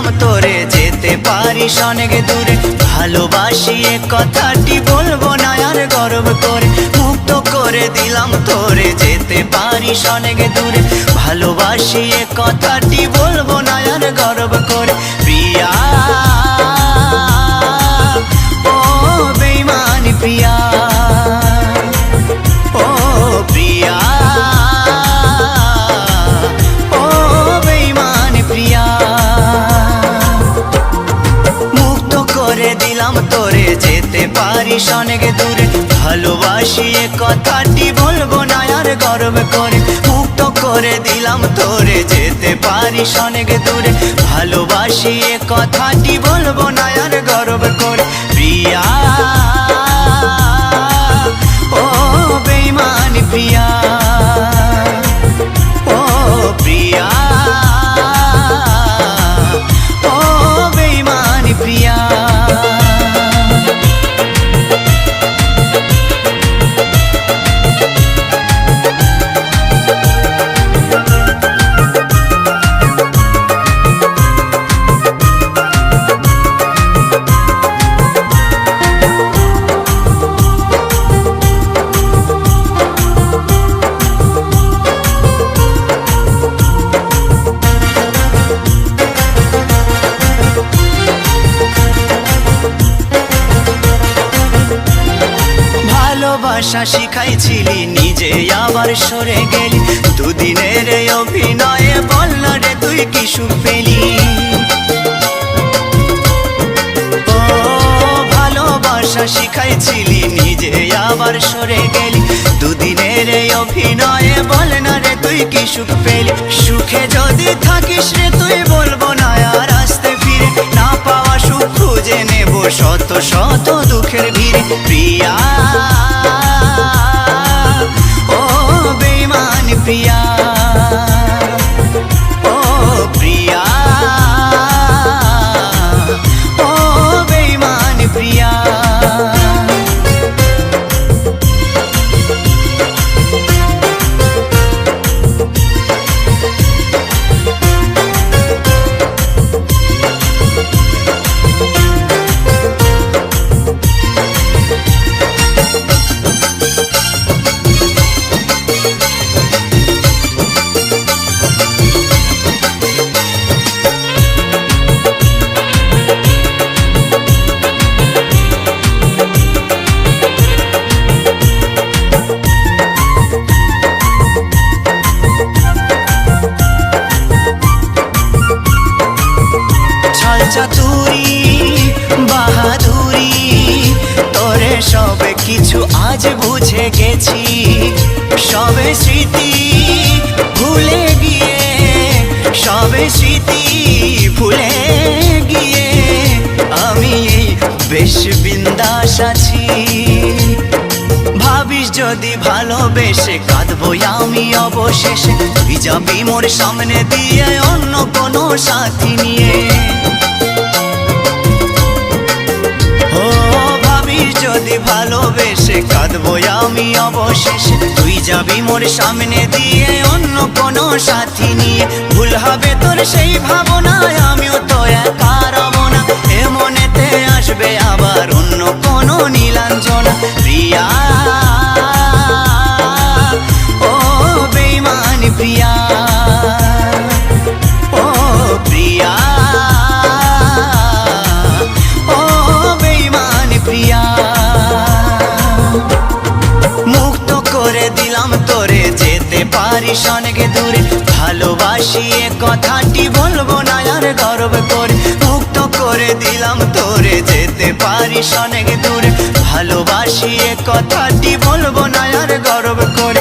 দিলাম তোরে যেতে পারিস অনেক দূরে। ভালোবাসি এ কথাটি বলবো না আর গর্ব করে। মুক্ত করে দিলাম তোরে যেতে পারিস অনেক দূরে। ভালোবাসি এ কথাটি বলবো না আর গর্ব করে। প্রিয়া ও বেঈমান প্রিয়া, ও প্রিয়া ও বেঈমান প্রিয়া। মুক্ত করে দিলাম তোরে যেতে পারিস অনেক দূরে। ভালোবাসি এ কথাটি বলবো না আর গর্ব করে। মুক্ত করে দিলাম তোরে যেতে পারিস অনেক দূরে। ভালোবাসি এ কথাটি বলবো না আর গর্ব করে। প্রিয়া ও বেঈমান প্রিয়া, ও প্রিয়া ও বেঈমান প্রিয়া। ভালোবাসা শিখাইছিলি নিজে আবার সরে গেলি। দুদিনের অভিনয়ে বল না রে তুই কি সুখ পেলি। ও ভালোবাসা শিখাইছিলি নিজে আবার সরে গেলি। দুদিনের অভিনয়ে বল না রে তুই কি সুখ পেলি। সুখে যদি থাকিস রে তুই বলবো না আর আসতে ফিরে। না পাওয়া সুখ খুঁজে নেব শত শত দুঃখের ভিড়ে। প্রিয়া ও বেঈমান প্রিয়া, ও প্রিয়া ও বেঈমান প্রিয়া। চাতুরি বাহাদুরি তোরে সবে কিছু আজ বুঝে গেছি। সবে স্মৃতি ভুলে গিয়ে, সবে স্মৃতি ভুলে গিয়ে আমি এই বেশ বিন্দাস আছি। ভাবিস যদি ভালোবেসে কাঁদবো আমি অবশেষে। তুই যাবি মোর সামনে দিয়ে অন্য কোনো সাথী নিয়ে। ও ভাবিস যদি ভালোবেসে কাঁদবো আমি অবশেষে। তুই যাবি মোর সামনে দিয়ে অন্য কোনো সাথী নিয়ে। ভুল হবে তোর সেই ভাবনায় আমিও তো একা রব না। এ মনেতে আসবে আবার অন্য কোনো নীলাঞ্জনা। প্রিয়া ও বেঈমান প্রিয়া, ও প্রিয়া ও বেঈমান প্রিয়া। মুক্ত করে দিলাম তোরে যেতে পারিস অনেক দূরে। ভালোবাসি এ কথাটি বলবো না আর গর্ব করে। মুক্ত করে দিলাম তোরে যেতে পারিস অনেক দূরে। ভালোবাসি এ কথাটি বলবো না আর গর্ব করে।